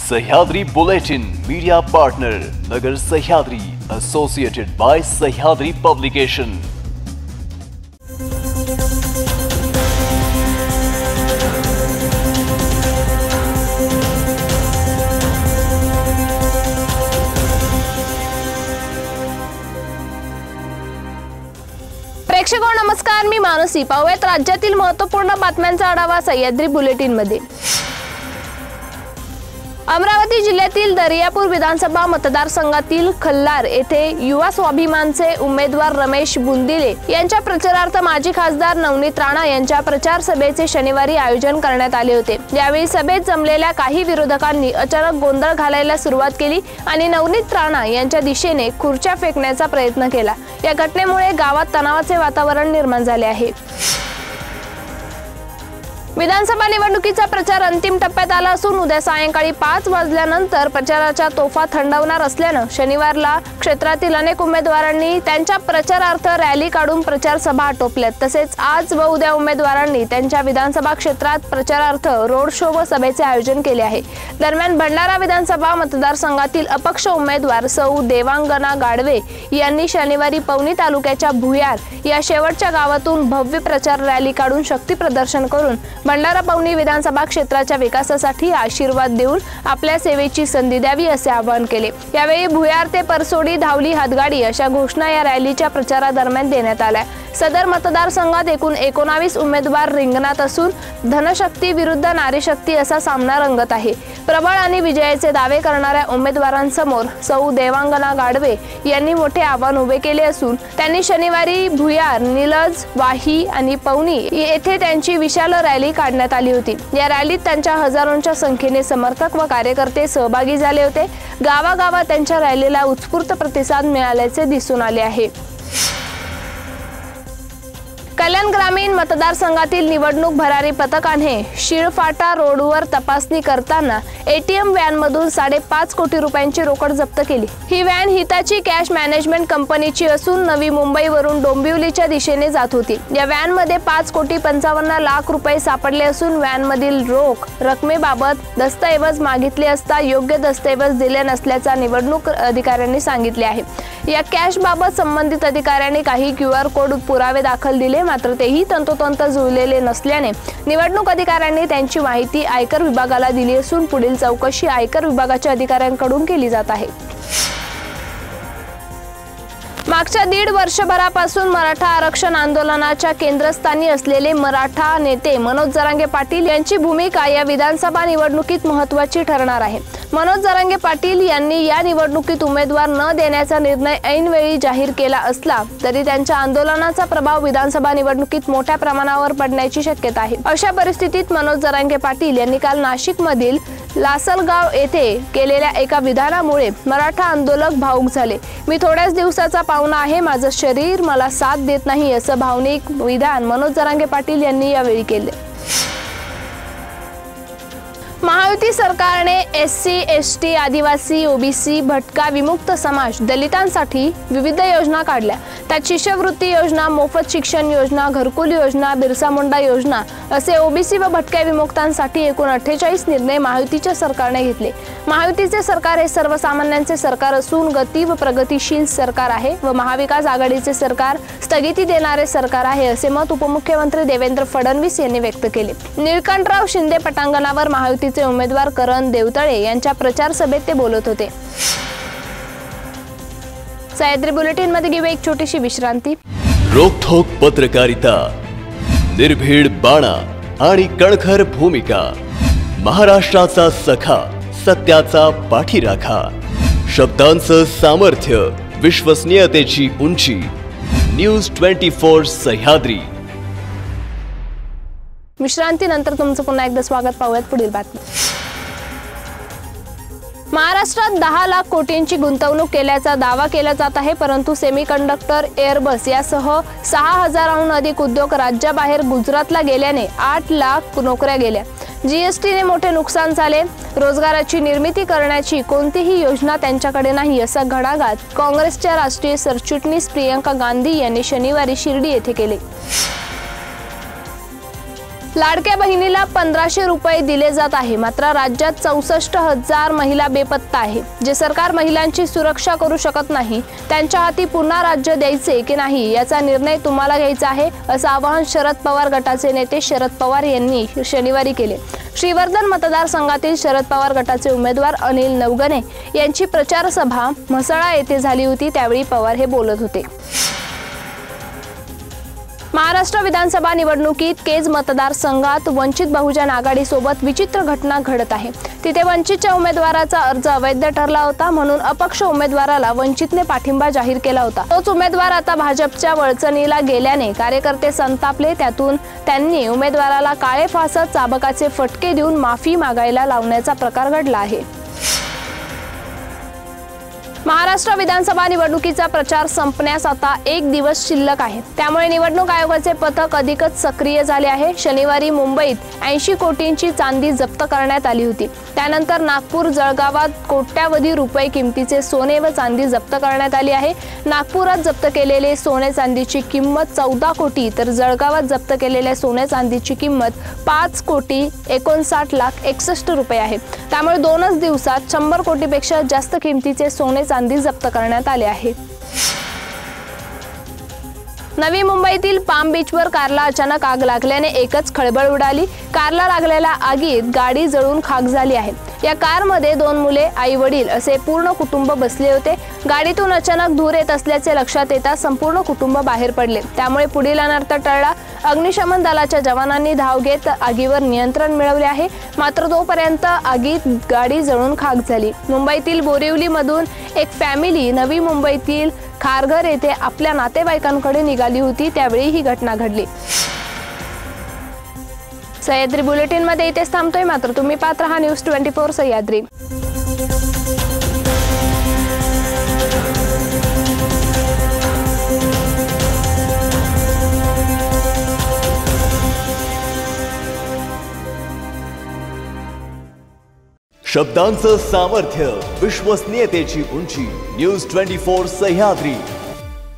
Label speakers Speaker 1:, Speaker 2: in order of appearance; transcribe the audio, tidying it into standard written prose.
Speaker 1: Sahyadri bulletin media partner Nagar Sahyadri associated by Sahyadri publication.
Speaker 2: प्रेक्षको नमस्कार, मी मानसी। पाहूयात राज्यातील महत्त्वपूर्ण बातम्यांचा आढावा सह्याद्री बुलेटिन मध्ये। अमरावती जिल्ह्यातील दर्यापूर विधानसभा मतदारसंघातील खल्लार येथे युवा स्वाभिमानचे उमेदवार रमेश बुंदिले यांच्या प्रचारार्थ माजी खासदार नवनीत राणा यांच्या प्रचार सभेचे शनिवारी आयोजन करण्यात आले होते। यावेळी सभेत जमलेल्या काही विरोधकांनी अचानक गोंधळ घालायला सुरुवात केली आणि नवनीत राणा यांच्या दिशेने खुर्च्या फेकण्याचा प्रयत्न केला। या घटनेमुळे गावात तणावाचे वातावरण निर्माण झाले आहे। विधानसभा निवडणुकीचा प्रचार अंतिम टप्प्यात आला असून उद्या सायंकाळी 5 वाजल्यानंतर प्रचाराच्या तोफा थंडावणार असल्याने शनिवारला क्षेत्रातील अनेक उमेदवारांनी त्यांच्या प्रचारार्थ रॅली काढून प्रचार सभा आटोपल्यात। तसेच आज व उद्या उमेदवारांनी त्यांच्या विधानसभा क्षेत्रात प्रचारार्थ रोड शो व सभेचे आयोजन केले आहे। दरम्यान भंडारा विधानसभा मतदारसंघातील अपक्ष उमेदवार सौ देवांगना गाडवे यांनी शनिवारी पवनी तालुक्याच्या भुयार या शेवटच्या गावातून भव्य प्रचार रॅली काढून शक्ती प्रदर्शन करून भंडारा पवनी विधानसभा क्षेत्राच्या विकासासाठी आशीर्वाद देऊन आपल्या सेवेची संधी द्यावी असे आवाहन केले। यावेळी भुयार ते परसोडी धावली हातगाडी अशा घोषणा या रॅलीच्या प्रचारादरम्यान देण्यात आल्या। सदर मतदारसंघात एकूण 19 उमेदवार रिंगणात असून धनशक्ती विरुद्ध नारीशक्ती असा सामना रंगत आहे। प्रबळ आणि विजयाचे दावे करणाऱ्या उमेदवारांसमोर सौ देवांगना गाडवे यांनी मोठे आव्हान उभे केले असून त्यांनी शनिवारी भुयार, निलज, वाही आणि पवनी येथे त्यांची विशाल रॅली काढण्यात आली होती। या रॅलीत त्यांच्या हजारोंच्या संख्येने समर्थक व कार्यकर्ते सहभागी झाले होते। गावागावात त्यांच्या रॅलीला उत्स्फूर्त प्रतिसाद मिळाल्याचे दिसून आले आहे। कल्याण ग्रामीण मतदारसंघातील निवडणूक भरारी पथकाने शिळफाटा रोडवर तपासणी करताना एटीएम व्हॅनमधून 5.5 कोटी रुपयांची रोकड जप्त केली। ही व्हॅन हिताची कॅश मॅनेजमेंट कंपनीची असून नवी मुंबईवरून डोंबिवलीच्या दिशेने जात होती। या व्हॅनमध्ये 5,55,00,000 रुपये सापडले असून व्हॅनमधील रोख रकमेबाबत दस्तऐवज मागितले असता योग्य दस्तऐवज दिले नसल्याचा निवडणूक अधिकाऱ्यांनी सांगितले आहे। या कॅश बाबत संबंधित अधिकाऱ्यांनी काही QR कोड पुरावे दाखल दिले, मात्र तेही तंतोतंत जुळलेले नसल्याने निवडणूक अधिकाऱ्यांनी त्यांची माहिती आयकर विभागाला दिली असून पुढील चौकशी आयकर विभागाच्या अधिकाऱ्यांकडून केली जात आहे। मागच्या 1.5 वर्षभरापासून मराठा आरक्षण आंदोलनाच्या केंद्रस्थानी असलेले मराठा नेते मनोज जरांगे पाटील यांची भूमिका या विधानसभा निवडणुकीत महत्त्वाची ठरणार आहे। मनोज जरांगे पाटील यांनी या निवडणुकीत उमेदवार न देण्याचा निर्णय ऐनवेळी जाहीर केला असला तरी त्यांच्या आंदोलनाचा प्रभाव विधानसभा निवडणुकीत मोठ्या प्रमाणावर पडण्याची शक्यता आहे। अशा परिस्थितीत मनोज जरांगे पाटील यांनी काल नाशिकमधील लासलगाव येथे केलेल्या एका विधानामुळे मराठा आंदोलक भावुक झाले। मी थोड्याच दिवसाचा पाहुणा आहे, माझं शरीर मला साथ देत नाही असं भावनिक विधान मनोज जरांगे पाटील यांनी यावेळी केले। महायुती सरकारने SC, ST, आदिवासी, OBC, भटका, विमुक्त समाज, दलितांसाठी विविध योजना काढल्या। त्यात शिष्यवृत्ती योजना, मोफत शिक्षण योजना, घरकुल योजना, बिरसा मुंडा योजना असे OBC व भटक्या विमुक्तांसाठी एकूण 48 निर्णय महायुतीच्या सरकारने घेतले। महायुतीचे सरकार हे सर्वसामान्यांचे सरकार असून गती व प्रगतिशील सरकार आहे व महाविकास आघाडीचे सरकार स्थगिती देणारे सरकार आहे असे मत उपमुख्यमंत्री देवेंद्र फडणवीस यांनी व्यक्त केले। निळकंठराव शिंदे पटांगणावर महायुतीचे उमेदवार करण देवतळे यांच्या प्रचार सभेत ते बोलत होते। सह्याद्री बुलेटिन मध्ये घेऊ एक छोटीशी विश्रांती।
Speaker 1: रोखोक पत्रकारिता, निर्भीड बाणा आणि कणखर भूमिका, महाराष्ट्राचा सखा, सत्याचा पाठीराखा, शब्दांचं सामर्थ्य, विश्वसनीयतेची उंची, न्यूज 24 सह्याद्री।
Speaker 2: विश्रांतीनंतर तुमचं पुन्हा एकदा स्वागत। पाहूयात पुढील बातमी। महाराष्ट्रात 10 लाख कोटींची गुंतवणूक केल्याचा दावा केला जात आहे, परंतु सेमीकंडक्टर, एअरबस यासह 6,000हून अधिक उद्योग राज्याबाहेर गुजरातला गेल्याने 8 लाख नोकऱ्या गेल्या। जीएसटीने मोठे नुकसान झाले। रोजगाराची निर्मिती करण्याची कोणतीही योजना त्यांच्याकडे नाही असा घणाघात काँग्रेसच्या राष्ट्रीय सरचिटणीस प्रियंका गांधी यांनी शनिवारी शिर्डी येथे केले। लाडक्या बहिणीला 1500 रुपये दिले जात आहे, मात्र राज्यात 64,000 महिला बेपत्ता आहे. जे सरकार महिलांची सुरक्षा करू शकत नाही त्यांच्या हाती पुन्हा राज्य द्यायचे की नाही याचा निर्णय तुम्हाला घ्यायचा आहे, असं आवाहन शरद पवार गटाचे नेते शरद पवार यांनी शनिवारी केले. श्रीवर्धन मतदारसंघातील शरद पवार गटाचे उमेदवार अनिल नवगणे यांची प्रचार सभा म्हसळा येथे झाली होती. त्यावेळी पवार हे बोलत होते. महाराष्ट्र विधानसभा निवडणुकीत केज मतदारसंघात वंचित बहुजन आघाडीसोबत विचित्र घटना घडत आहे. तिथे वंचितच्या उमेदवाराचा अर्ज अवैध ठरला होता, म्हणून अपक्ष उमेदवाराला वंचितने पाठिंबा जाहीर केला होता. तोच उमेदवार आता भाजपच्या वळचणीला गेल्याने कार्यकर्ते संतापले. त्यातून त्यांनी उमेदवाराला काळे फासत चाबकाचे फटके देऊन माफी मागायला लावण्याचा प्रकार घडला आहे. महाराष्ट्र विधानसभा निवडणुकीचा प्रचार संपण्यास आता 1 दिवस शिल्लक आहे. त्यामुळे निवडणूक आयोगाचे पथक अधिकच सक्रिय झाले आहे. शनिवारी मुंबईत 80 कोटींची चांदी जप्त करण्यात आली होती. त्यानंतर नागपूर, जळगावात कोट्यावधी रुपये किमतीचे सोने व चांदी जप्त करण्यात आली आहे. नागपुरात जप्त केलेले सोने चांदीची किंमत 14 कोटी तर जळगावात जप्त केलेल्या सोने चांदीची किंमत 5,59,61,61 रुपये आहे. त्यामुळे 2च दिवसात 100 कोटीपेक्षा जास्त किमतीचे सोने चांदी जप्त करण्यात आले आहे. नवी मुंबईतील पाम बीचवर कारला अचानक आग लागल्याने एकच खळबळ उडाली. कारला लागलेल्या आगीत गाडी जळून खाक झाली आहे. या कारमध्ये 2 मुले, आई वडील असे पूर्ण कुटुंब बसले होते. गाडीतून अचानक धूर येत असल्याचे लक्षात येता संपूर्ण कुटुंब बाहेर पडले. त्यामुळे पुढील अनर्थ टळला. अग्निशमन दलाच्या जवानांनी धाव घेत आगीवर नियंत्रण मिळवले आहे. मात्र तोपर्यंत आगीत गाडी जळून खाक झाली. मुंबईतील बोरिवलीमधून एक फॅमिली नवी मुंबईतील खारघर येथे आपल्या नातेवाईकांकडे निघाली होती. त्यावेळी ही घटना घडली. सह्याद्री बुलेटिन मध्ये इथेच थांबतोय. मात्र तुम्ही पाहत रहा न्यूज 24 सह्याद्री.
Speaker 1: शब्दांचं सामर्थ्य, विश्वसनीयतेची उंची. न्यूज 24 सह्याद्री.